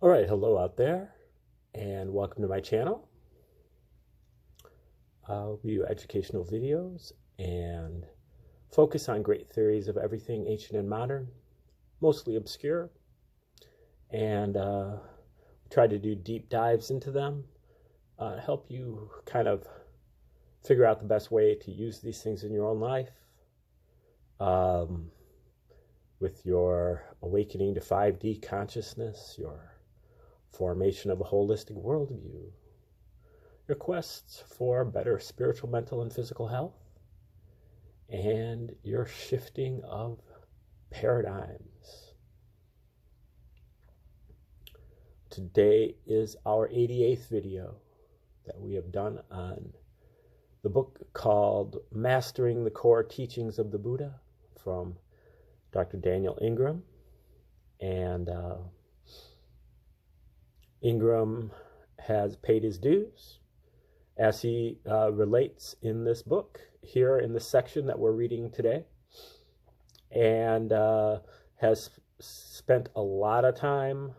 All right, hello out there, and welcome to my channel. We do educational videos and focus on great theories of everything ancient and modern, mostly obscure, and try to do deep dives into them, help you kind of figure out the best way to use these things in your own life, with your awakening to 5D consciousness, your formation of a holistic worldview, your quests for better spiritual, mental, and physical health, and your shifting of paradigms. Today is our 88th video that we have done on the book called Mastering the Core Teachings of the Buddha from Dr. Daniel Ingram. And Ingram has paid his dues, as he relates in this book here in the section that we're reading today, and has spent a lot of time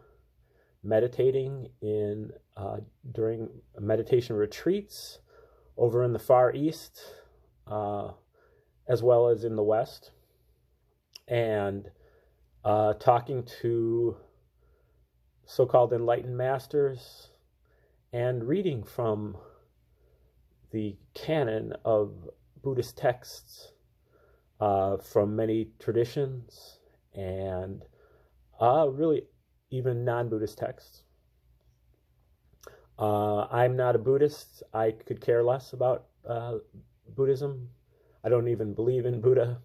meditating during meditation retreats over in the Far East, as well as in the West, and talking to so-called enlightened masters and reading from the canon of Buddhist texts from many traditions, and really even non-Buddhist texts. I'm not a Buddhist. I could care less about Buddhism. I don't even believe in Buddha.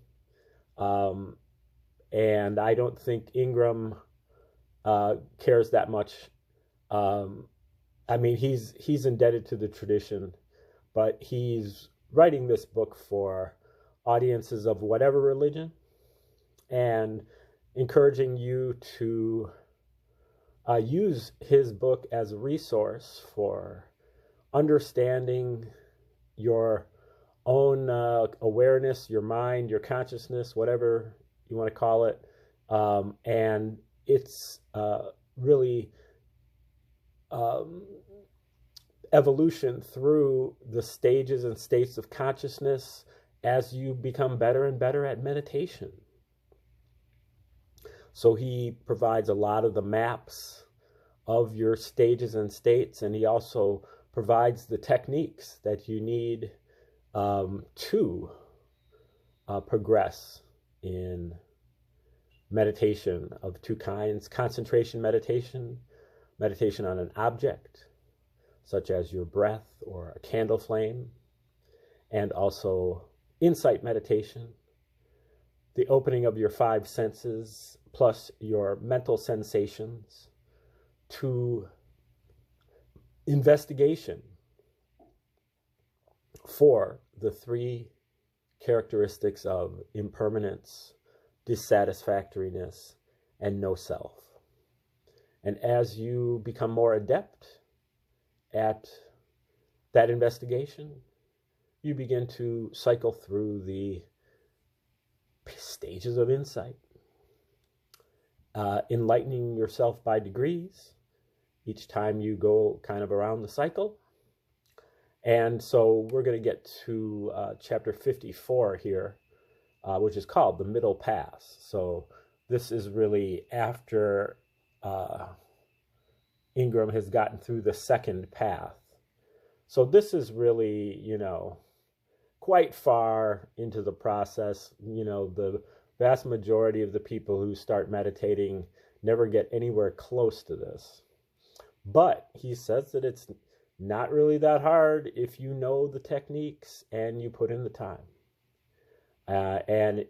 And I don't think Ingram cares that much. I mean, he's indebted to the tradition, but he's writing this book for audiences of whatever religion, and encouraging you to use his book as a resource for understanding your own awareness, your mind, your consciousness, whatever you want to call it, and it's really evolution through the stages and states of consciousness as you become better and better at meditation. So he provides a lot of the maps of your stages and states, and he also provides the techniques that you need to progress in meditation of two kinds: concentration meditation, meditation on an object, such as your breath or a candle flame, and also insight meditation, the opening of your five senses, plus your mental sensations, to investigation for the three characteristics of impermanence, dissatisfactoriness, and no self. And as you become more adept at that investigation, you begin to cycle through the stages of insight, enlightening yourself by degrees each time you go kind of around the cycle. And so we're going to get to chapter 54 here, which is called The Middle Pass. So this is really after Ingram has gotten through the second path. So this is really, quite far into the process. The vast majority of the people who start meditating never get anywhere close to this. But he says that it's not really that hard if you know the techniques and you put in the time. And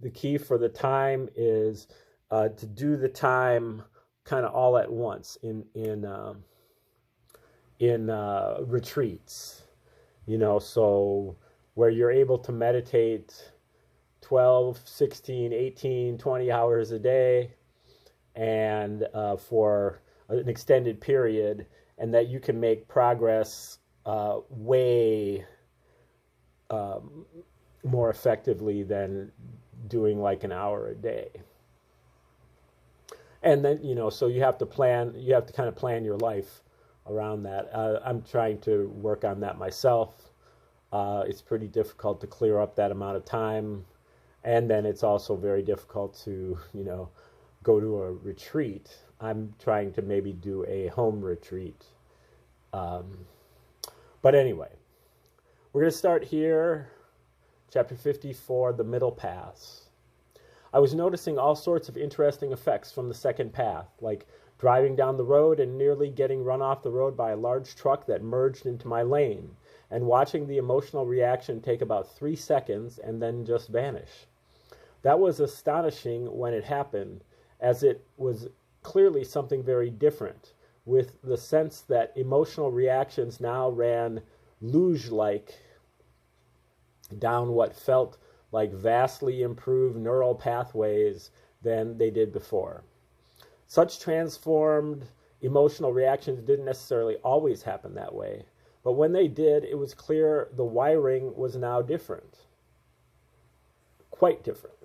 the key for the time is to do the time kind of all at once in retreats, so where you're able to meditate 12, 16, 18, 20 hours a day, and for an extended period, and that you can make progress way more effectively than doing like an hour a day. And then, so you have to kind of plan your life around that. I'm trying to work on that myself. It's pretty difficult to clear up that amount of time. And then it's also very difficult to, go to a retreat. I'm trying to maybe do a home retreat. But anyway, we're going to start here, chapter 54, the middle paths. I was noticing all sorts of interesting effects from the second path, like driving down the road and nearly getting run off the road by a large truck that merged into my lane, and watching the emotional reaction take about 3 seconds and then just vanish. That was astonishing when it happened, as it was clearly something very different, with the sense that emotional reactions now ran luge-like down what felt like vastly improved neural pathways than they did before. Such transformed emotional reactions didn't necessarily always happen that way, but when they did, it was clear the wiring was now different. Quite different.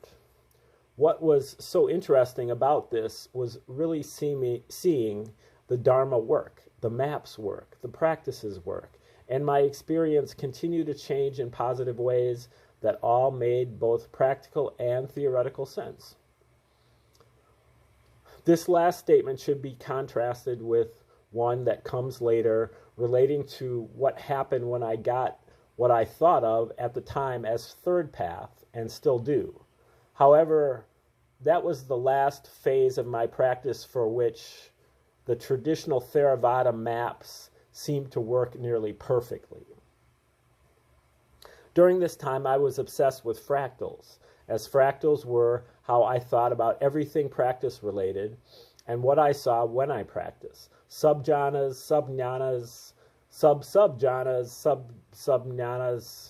What was so interesting about this was really seeing the Dharma work, the maps work, the practices work, and my experience continue to change in positive ways that all made both practical and theoretical sense. This last statement should be contrasted with one that comes later relating to what happened when I got what I thought of at the time as third path and still do. However, that was the last phase of my practice for which the traditional Theravada maps seemed to work nearly perfectly. During this time, I was obsessed with fractals, as fractals were how I thought about everything practice-related and what I saw when I practiced. Sub-jhanas, sub-jnanas, sub-sub-jhanas, sub-sub-jnanas,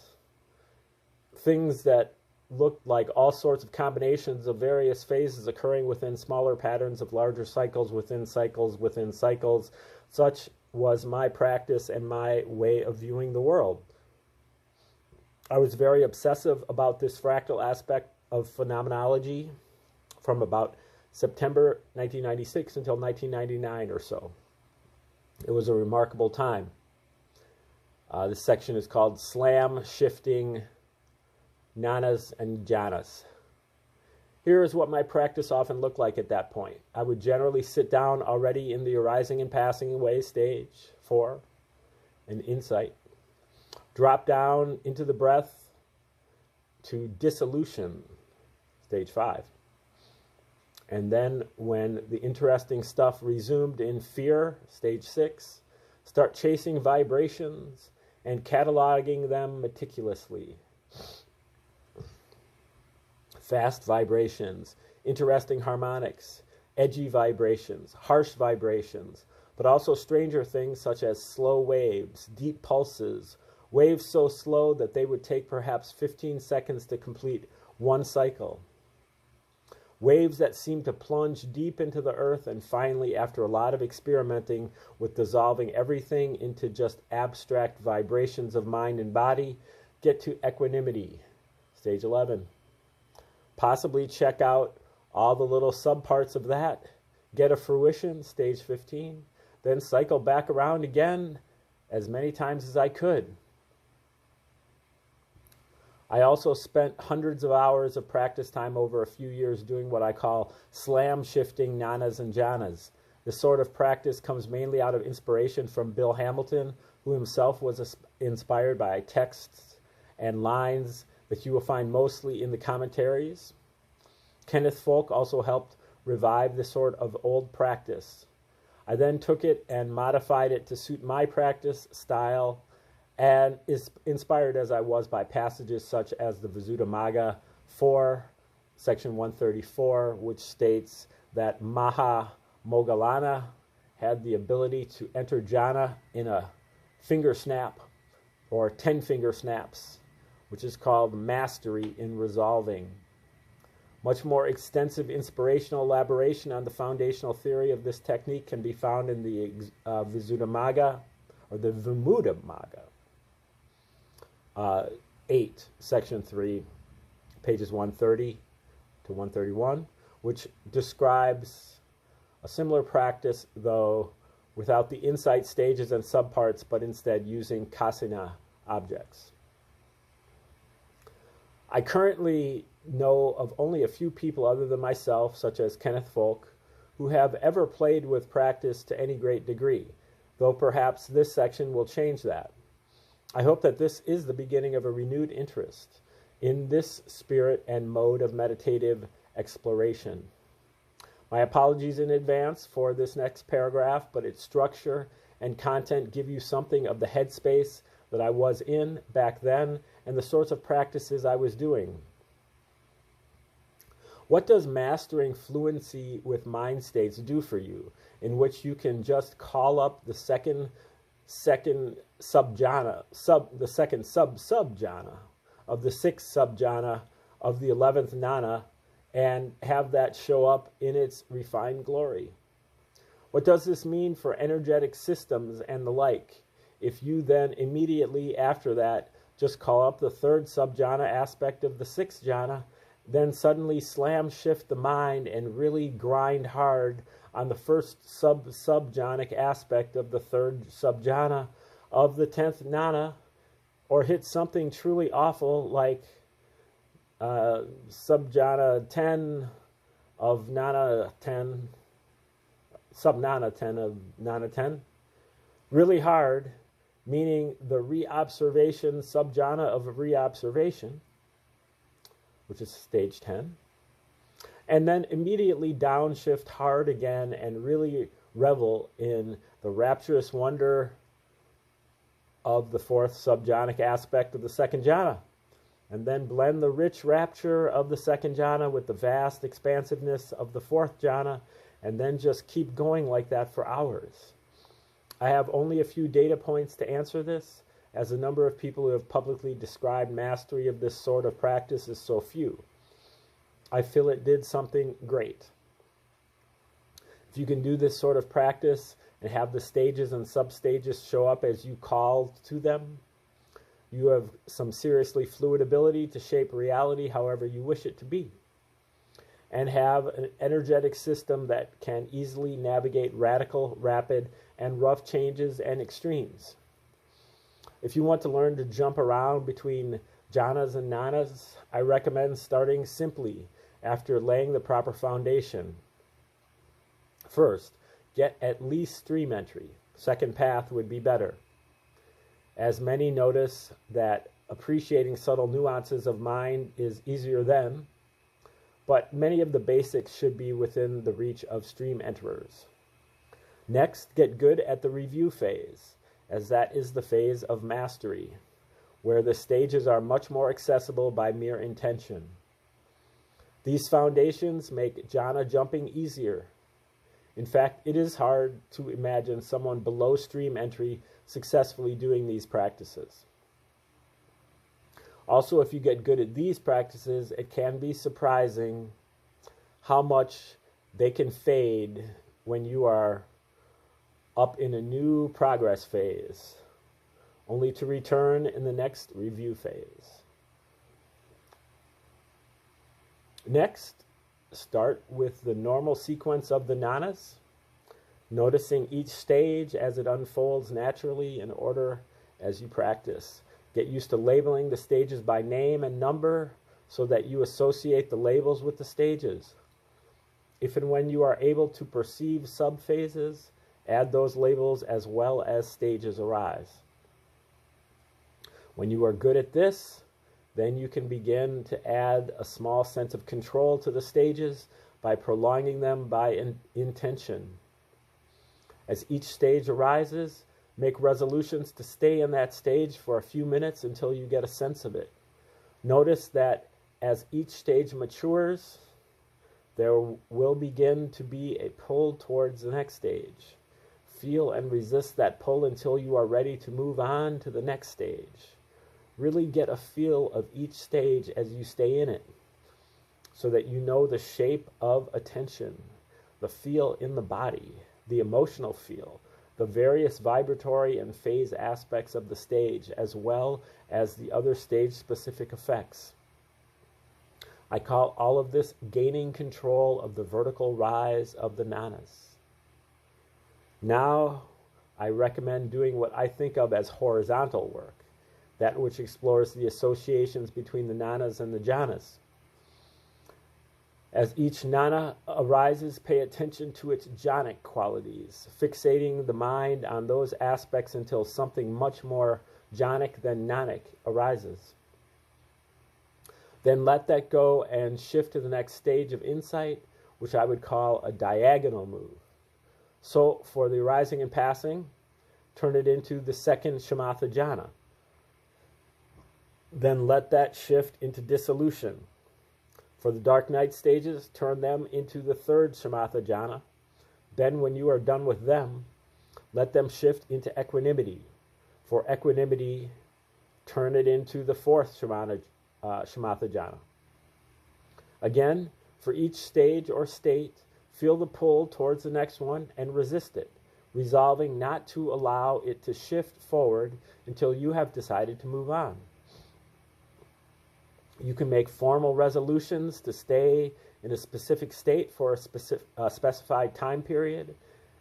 things that looked like all sorts of combinations of various phases occurring within smaller patterns of larger cycles within cycles within cycles. Such was my practice and my way of viewing the world. I was very obsessive about this fractal aspect of phenomenology from about September 1996 until 1999 or so. It was a remarkable time. This section is called Slam Shifting Jnanas and Jhanas. Here is what my practice often looked like at that point. I would generally sit down already in the arising and passing away stage 4, an insight. Drop down into the breath to dissolution, stage 5. And then when the interesting stuff resumed in fear, stage 6, start chasing vibrations and cataloging them meticulously. Fast vibrations, interesting harmonics, edgy vibrations, harsh vibrations, but also stranger things such as slow waves, deep pulses, waves so slow that they would take perhaps 15 seconds to complete one cycle. Waves that seem to plunge deep into the earth and finally, after a lot of experimenting with dissolving everything into just abstract vibrations of mind and body, get to equanimity, stage 11. Possibly check out all the little subparts of that, get a fruition, stage 15, then cycle back around again as many times as I could. I also spent hundreds of hours of practice time over a few years doing what I call slam shifting jnanas and jhanas. This sort of practice comes mainly out of inspiration from Bill Hamilton, who himself was inspired by texts and lines that you will find mostly in the commentaries. Kenneth Folk also helped revive this sort of old practice. I then took it and modified it to suit my practice style, and is inspired as I was by passages such as the Visuddhimagga 4, section 134, which states that Maha Moggallana had the ability to enter jhana in a finger snap or 10 finger snaps, which is called mastery in resolving. Much more extensive inspirational elaboration on the foundational theory of this technique can be found in the Visuddhimagga or the Vimuddhamagga 8, section 3, pages 130 to 131, which describes A similar practice, though, without the insight stages and subparts, but instead using kasina objects. I currently know of only a few people other than myself, such as Kenneth Folk, who have ever played with practice to any great degree, though perhaps this section will change that. I hope that this is the beginning of a renewed interest in this spirit and mode of meditative exploration. My apologies in advance for this next paragraph, but its structure and content give you something of the headspace that I was in back then and the sorts of practices I was doing. What does mastering fluency with mind states do for you, in which you can just call up the second subjhana of the 6th subjhana of the 11th jhana and have that show up in its refined glory? What does this mean for energetic systems and the like, if you then immediately after that just call up the 3rd subjhana aspect of the 6th jhana, then suddenly slam shift the mind and really grind hard on the 1st subjhanic aspect of the 3rd subjhana of the 10th jhana, or hit something truly awful like subjhana 10 of jnana 10, subjnana 10 of jnana 10, really hard, meaning the reobservation subjhana of reobservation, which is stage 10, and then immediately downshift hard again and really revel in the rapturous wonder of the 4th subjhanic aspect of the 2nd jhana, and then blend the rich rapture of the 2nd jhana with the vast expansiveness of the 4th jhana, and then just keep going like that for hours. I have only a few data points to answer this, as the number of people who have publicly described mastery of this sort of practice is so few. I feel it did something great. If you can do this sort of practice and have the stages and substages show up as you call to them, you have some seriously fluid ability to shape reality however you wish it to be, and have an energetic system that can easily navigate radical, rapid, and rough changes and extremes. If you want to learn to jump around between jhanas and jnanas, I recommend starting simply after laying the proper foundation. First, get at least stream entry. Second path would be better, as many notice that appreciating subtle nuances of mind is easier then, but many of the basics should be within the reach of stream enterers. Next, get good at the review phase, as that is the phase of mastery, where the stages are much more accessible by mere intention. These foundations make jhana jumping easier. In fact, it is hard to imagine someone below stream entry successfully doing these practices. Also, if you get good at these practices, it can be surprising how much they can fade when you are up in a new progress phase, only to return in the next review phase. Next, start with the normal sequence of the jhanas, noticing each stage as it unfolds naturally in order as you practice. Get used to labeling the stages by name and number so that you associate the labels with the stages. If and when you are able to perceive subphases, add those labels as well as stages arise. When you are good at this, then you can begin to add a small sense of control to the stages by prolonging them by intention. As each stage arises, make resolutions to stay in that stage for a few minutes until you get a sense of it. Notice that as each stage matures, there will begin to be a pull towards the next stage. Feel and resist that pull until you are ready to move on to the next stage. Really get a feel of each stage as you stay in it, so that you know the shape of attention, the feel in the body, the emotional feel, the various vibratory and phase aspects of the stage, as well as the other stage-specific effects. I call all of this gaining control of the vertical rise of the jhanas. Now, I recommend doing what I think of as horizontal work, that which explores the associations between the nanas and the jhanas. As each jnana arises, pay attention to its jhanic qualities, fixating the mind on those aspects until something much more jhanic than gnanic arises. Then let that go and shift to the next stage of insight, which I would call a diagonal move. So for the arising and passing, turn it into the second shamatha jhana. Then let that shift into dissolution. For the dark night stages, turn them into the third shamatha jhana. Then when you are done with them, let them shift into equanimity. For equanimity, turn it into the fourth shamatha jhana. Again, for each stage or state, feel the pull towards the next one and resist it, resolving not to allow it to shift forward until you have decided to move on. You can make formal resolutions to stay in a specific state for a specified time period,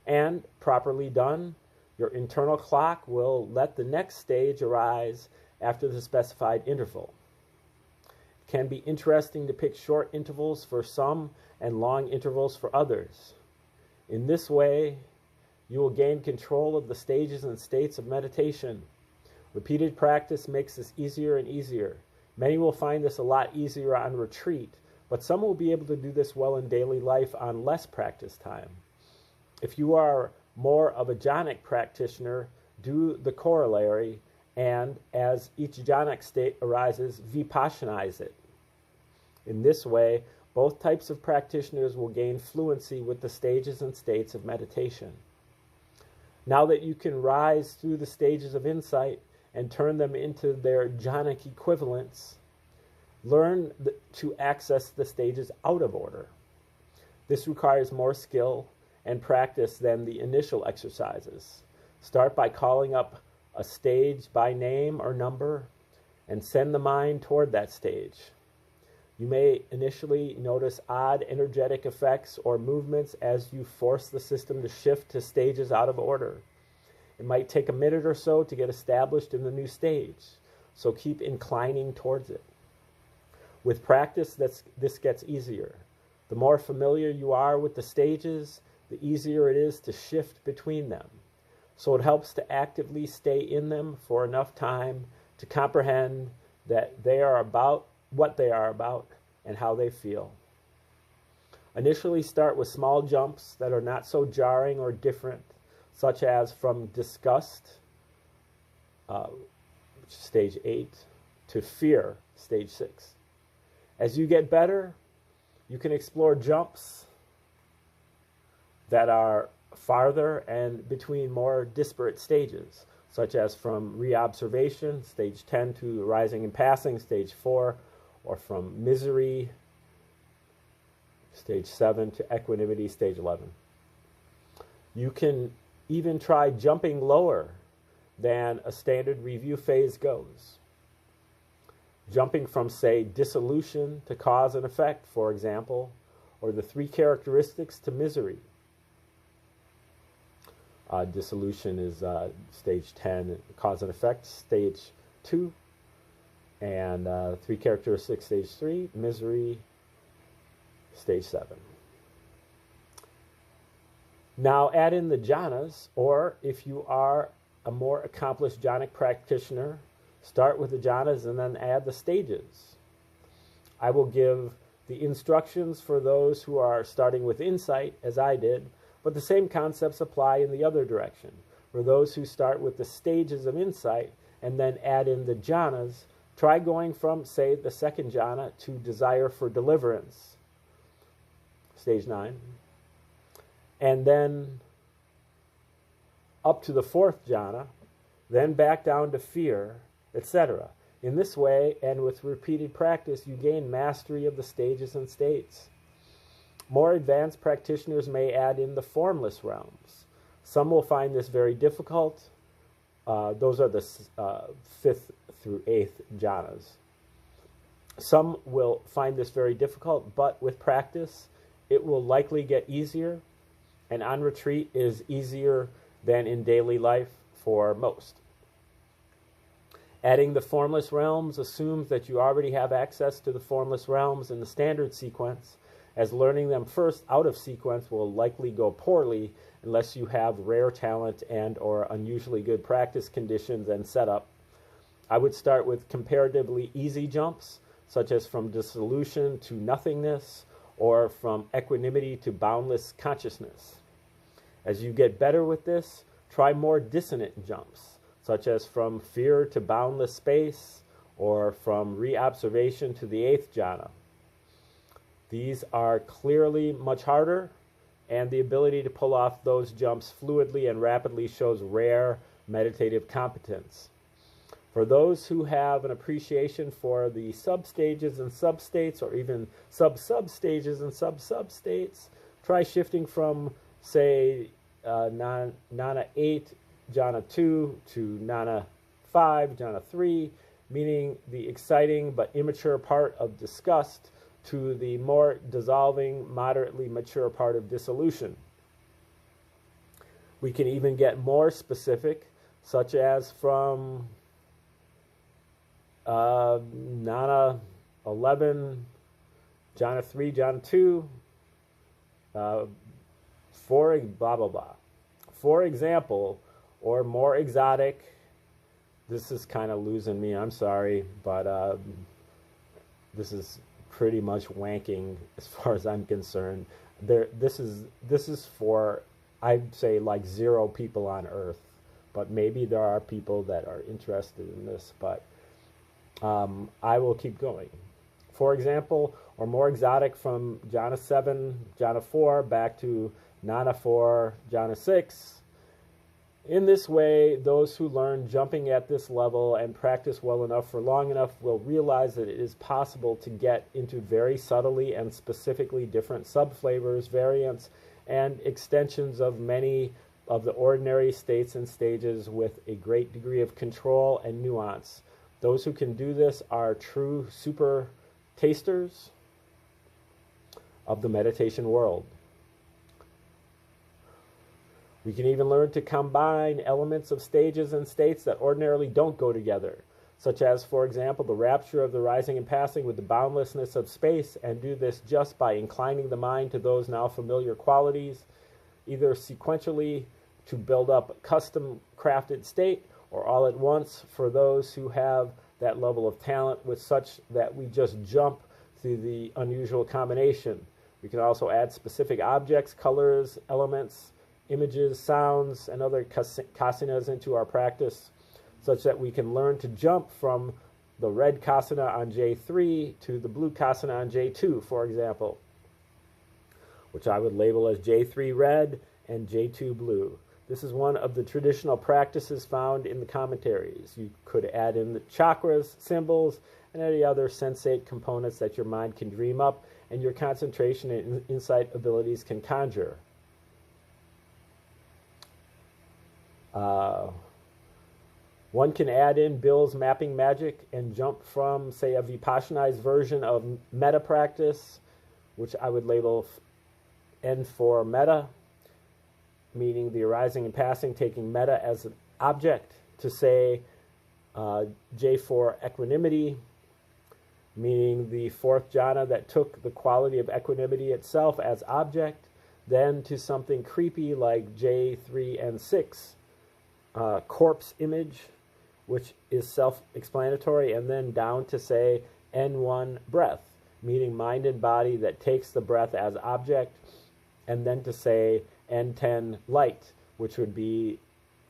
and properly done, your internal clock will let the next stage arise after the specified interval. It can be interesting to pick short intervals for some and long intervals for others. In this way, you will gain control of the stages and states of meditation. Repeated practice makes this easier and easier. Many will find this a lot easier on retreat, but some will be able to do this well in daily life on less practice time. If you are more of a jhanic practitioner, do the corollary, and as each jhanic state arises, vipassanize it. In this way, both types of practitioners will gain fluency with the stages and states of meditation. Now that you can rise through the stages of insight and turn them into their jhanic equivalents, learn to access the stages out of order. This requires more skill and practice than the initial exercises. Start by calling up a stage by name or number and send the mind toward that stage. You may initially notice odd energetic effects or movements as you force the system to shift to stages out of order. It might take a minute or so to get established in the new stage, so keep inclining towards it. With practice, this gets easier. The more familiar you are with the stages, the easier it is to shift between them. So it helps to actively stay in them for enough time to comprehend that they are about what they are about and how they feel. Initially start with small jumps that are not so jarring or different, such as from disgust, stage 8, to fear, stage 6. As you get better, you can explore jumps that are farther and between more disparate stages, such as from reobservation, stage 10, to rising and passing, stage 4, or from misery, stage 7, to equanimity, stage 11. You can even try jumping lower than a standard review phase goes. Jumping from, say, dissolution to cause and effect, for example, or the 3 characteristics to misery. Dissolution is stage 10, cause and effect, stage 2, and 3 characteristics, stage 3, misery, stage 7. Now add in the jhanas, or if you are a more accomplished jhanic practitioner, start with the jhanas and then add the stages. I will give the instructions for those who are starting with insight, as I did, but the same concepts apply in the other direction. For those who start with the stages of insight and then add in the jhanas, try going from, say, the second jhana to desire for deliverance, stage 9, and then up to the 4th jhana, then back down to fear, etc. In this way, and with repeated practice, you gain mastery of the stages and states. More advanced practitioners may add in the formless realms. Some will find this very difficult. Those are the 5th through 8th jhanas. Some will find this very difficult, but with practice, it will likely get easier. and on retreat is easier than in daily life for most. Adding the formless realms assumes that you already have access to the formless realms in the standard sequence, as learning them first out of sequence will likely go poorly unless you have rare talent and or unusually good practice conditions and setup. I would start with comparatively easy jumps, such as from dissolution to nothingness, or from equanimity to boundless consciousness. As you get better with this, try more dissonant jumps, such as from fear to boundless space, or from reobservation to the 8th jhana. These are clearly much harder, and the ability to pull off those jumps fluidly and rapidly shows rare meditative competence. For those who have an appreciation for the substages and substates, or even sub-substages and sub-substates, try shifting from, say, Nana 8, Jhana 2 to Nana 5, Jhana 3, meaning the exciting but immature part of disgust, to the more dissolving, moderately mature part of dissolution. We can even get more specific, such as from Nana 11, Jhana 3, Jhana 2, for blah, blah, blah. For example, or more exotic, this is kind of losing me, I'm sorry, but this is pretty much wanking as far as I'm concerned. This is for, I'd say, like 0 people on Earth, but maybe there are people that are interested in this, but I will keep going. For example, or more exotic, from Jhana 7, Jhana 4, back to Nana 4, Jhana 6. In this way, those who learn jumping at this level and practice well enough for long enough will realize that it is possible to get into very subtly and specifically different subflavors, variants, and extensions of many of the ordinary states and stages with a great degree of control and nuance. Those who can do this are true super tasters of the meditation world. We can even learn to combine elements of stages and states that ordinarily don't go together, such as, for example, the rapture of the rising and passing with the boundlessness of space, and do this just by inclining the mind to those now familiar qualities, either sequentially to build up a custom-crafted state, or all at once for those who have that level of talent with such that we just jump through the unusual combination. We can also add specific objects, colors, elements, images, sounds, and other kasinas into our practice, such that we can learn to jump from the red kasana on J3 to the blue kasana on J2, for example, which I would label as J3 red and J2 blue. This is one of the traditional practices found in the commentaries. You could add in the chakras, symbols, and any other sensate components that your mind can dream up and your concentration and insight abilities can conjure. One can add in Bill's mapping magic and jump from, say, a Vipassanized version of metta practice, which I would label N for metta, meaning the arising and passing, taking metta as an object, to say J for equanimity, meaning the 4th jhana that took the quality of equanimity itself as object, then to something creepy like J3 and 6, corpse image, which is self-explanatory, and then down to, say, N1 breath, meaning mind and body that takes the breath as object, and then to say N10 light, which would be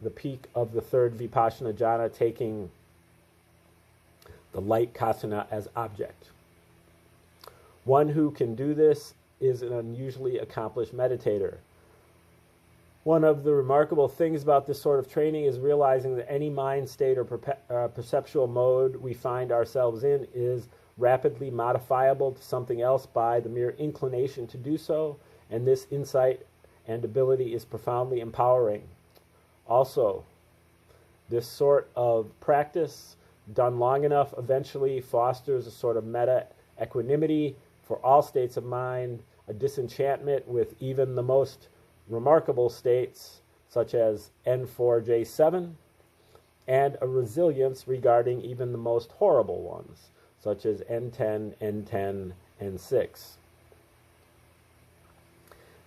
the peak of the 3rd Vipassana jhana, taking the light kasana as object. One who can do this is an unusually accomplished meditator. One of the remarkable things about this sort of training is realizing that any mind state or perceptual mode we find ourselves in is rapidly modifiable to something else by the mere inclination to do so, and this insight and ability is profoundly empowering. Also, this sort of practice, done long enough, eventually fosters a sort of meta equanimity for all states of mind, a disenchantment with even the most remarkable states such as N4J7, and a resilience regarding even the most horrible ones, such as N10, N10, N6.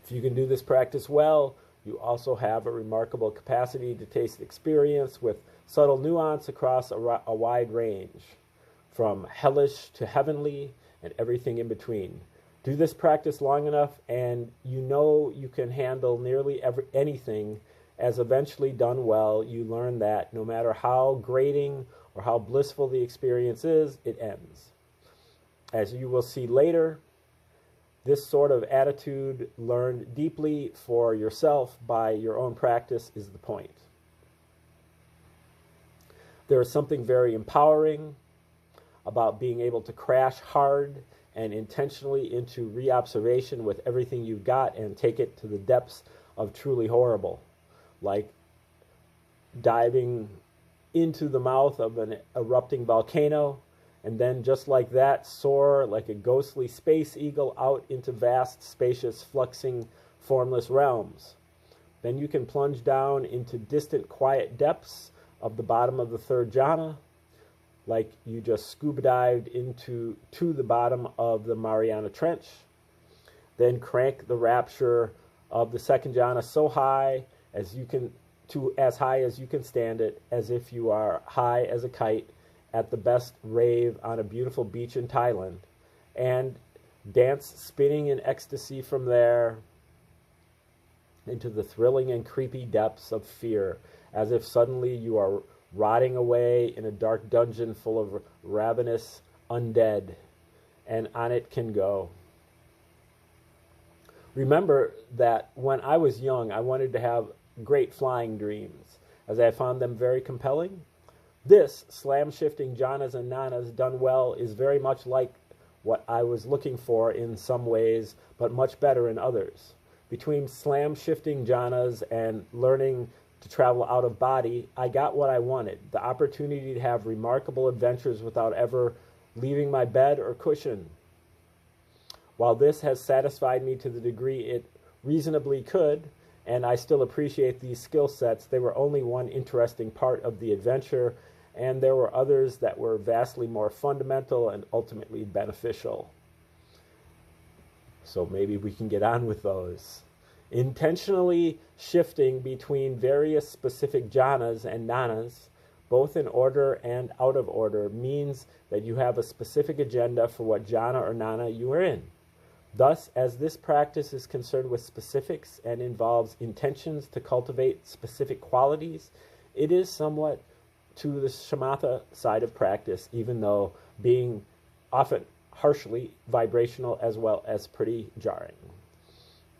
If you can do this practice well, you also have a remarkable capacity to taste experience with subtle nuance across a wide range, from hellish to heavenly and everything in between. Do this practice long enough and you know you can handle nearly anything, as eventually done well, you learn that no matter how grating or how blissful the experience is, it ends. As you will see later, this sort of attitude learned deeply for yourself by your own practice is the point. There is something very empowering about being able to crash hard and intentionally into reobservation with everything you've got and take it to the depths of truly horrible, like diving into the mouth of an erupting volcano, and then just like that, soar like a ghostly space eagle out into vast, spacious, fluxing, formless realms. Then you can plunge down into distant, quiet depths of the bottom of the third jhana, like you just scuba dived to the bottom of the Mariana Trench. Then crank the rapture of the second jhana so high as you can, to as high as you can stand it, as if you are high as a kite at the best rave on a beautiful beach in Thailand, and dance spinning in ecstasy from there into the thrilling and creepy depths of fear, as if suddenly you are rotting away in a dark dungeon full of ravenous undead, and on it can go. Remember that when I was young, I wanted to have great flying dreams, as I found them very compelling. This, slam-shifting jhanas and nanas done well, is very much like what I was looking for in some ways, but much better in others. Between slam-shifting jhanas and learning to travel out of body, I got what I wanted, the opportunity to have remarkable adventures without ever leaving my bed or cushion. While this has satisfied me to the degree it reasonably could, and I still appreciate these skill sets, they were only one interesting part of the adventure, and there were others that were vastly more fundamental and ultimately beneficial. So maybe we can get on with those. Intentionally shifting between various specific jhanas and nanas, both in order and out of order, means that you have a specific agenda for what jhana or nana you are in. Thus, as this practice is concerned with specifics and involves intentions to cultivate specific qualities, it is somewhat to the shamatha side of practice, even though being often harshly vibrational as well as pretty jarring.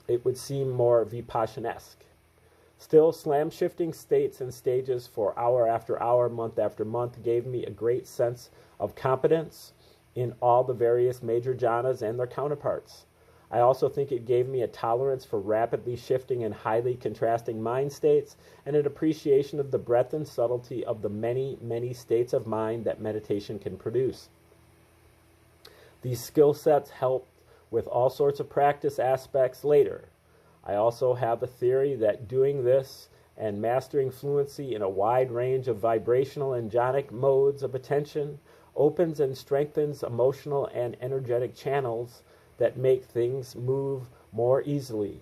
It would seem more Vipassana-esque. Still, slam-shifting states and stages for hour after hour, month after month, gave me a great sense of competence in all the various major jhanas and their counterparts. I also think it gave me a tolerance for rapidly shifting and highly contrasting mind states, and an appreciation of the breadth and subtlety of the many, many states of mind that meditation can produce. These skill sets helped with all sorts of practice aspects later. I also have a theory that doing this and mastering fluency in a wide range of vibrational and jhanic modes of attention opens and strengthens emotional and energetic channels that make things move more easily.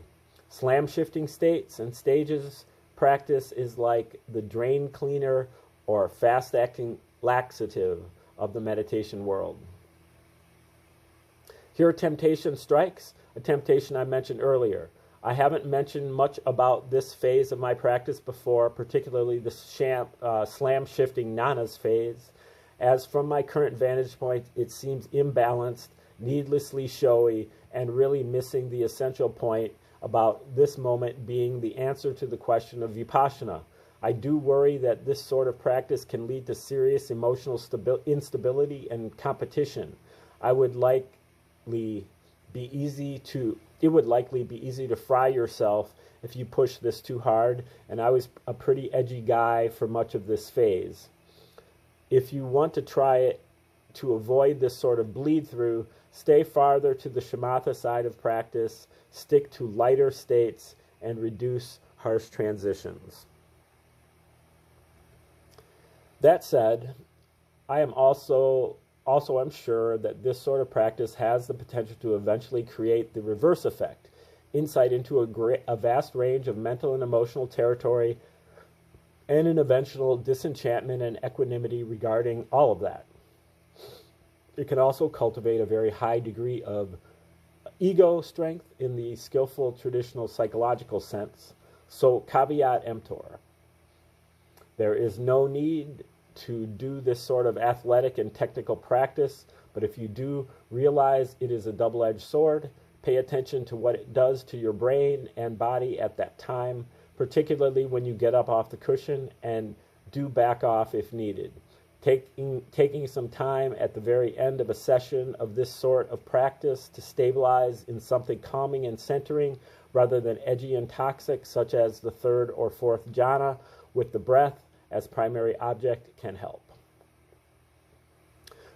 Slam-shifting states and stages practice is like the drain cleaner or fast-acting laxative of the meditation world. Here temptation strikes, a temptation I mentioned earlier. I haven't mentioned much about this phase of my practice before, particularly the slam-shifting nanas phase, as from my current vantage point, it seems imbalanced, needlessly showy, and really missing the essential point about this moment being the answer to the question of vipassana. I do worry that this sort of practice can lead to serious emotional instability and competition. It would likely be easy to fry yourself if you push this too hard, and I was a pretty edgy guy for much of this phase. If you want to try it to avoid this sort of bleed through, stay farther to the shamatha side of practice, stick to lighter states, and reduce harsh transitions. That said, I am also I'm sure that this sort of practice has the potential to eventually create the reverse effect, insight into a vast range of mental and emotional territory, and an eventual disenchantment and equanimity regarding all of that. It can also cultivate a very high degree of ego strength in the skillful traditional psychological sense. So caveat emptor. There is no need to do this sort of athletic and technical practice, but if you do realize it is a double-edged sword, pay attention to what it does to your brain and body at that time, particularly when you get up off the cushion, and do back off if needed. Taking some time at the very end of a session of this sort of practice to stabilize in something calming and centering rather than edgy and toxic, such as the third or fourth jhana with the breath as primary object, can help.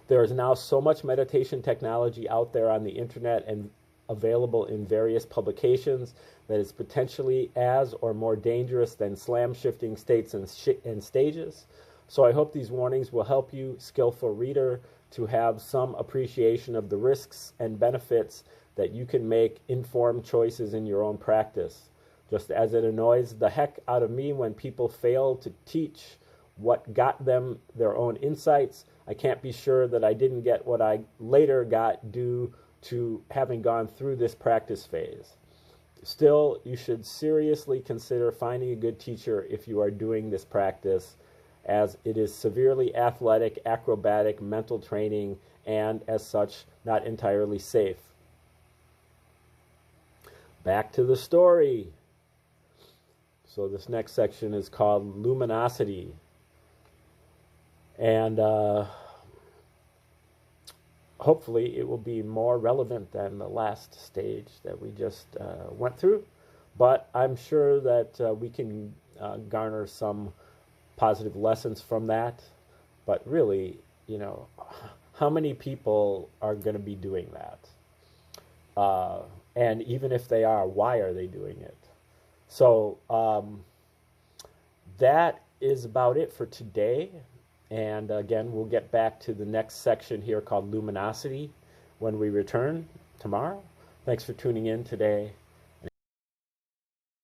There is now so much meditation technology out there on the internet and available in various publications that is potentially as or more dangerous than slam-shifting states and stages. So I hope these warnings will help you, skillful reader, to have some appreciation of the risks and benefits that you can make informed choices in your own practice. Just as it annoys the heck out of me when people fail to teach what got them their own insights, I can't be sure that I didn't get what I later got due to having gone through this practice phase. Still, you should seriously consider finding a good teacher if you are doing this practice, as it is severely athletic, acrobatic, mental training, and as such, not entirely safe. Back to the story. So this next section is called Luminosity. And hopefully it will be more relevant than the last stage that we just went through. But I'm sure that we can garner some positive lessons from that. But really, you know, how many people are going to be doing that? And even if they are, why are they doing it? So that is about it for today. And again, we'll get back to the next section here called Luminosity when we return tomorrow. Thanks for tuning in today.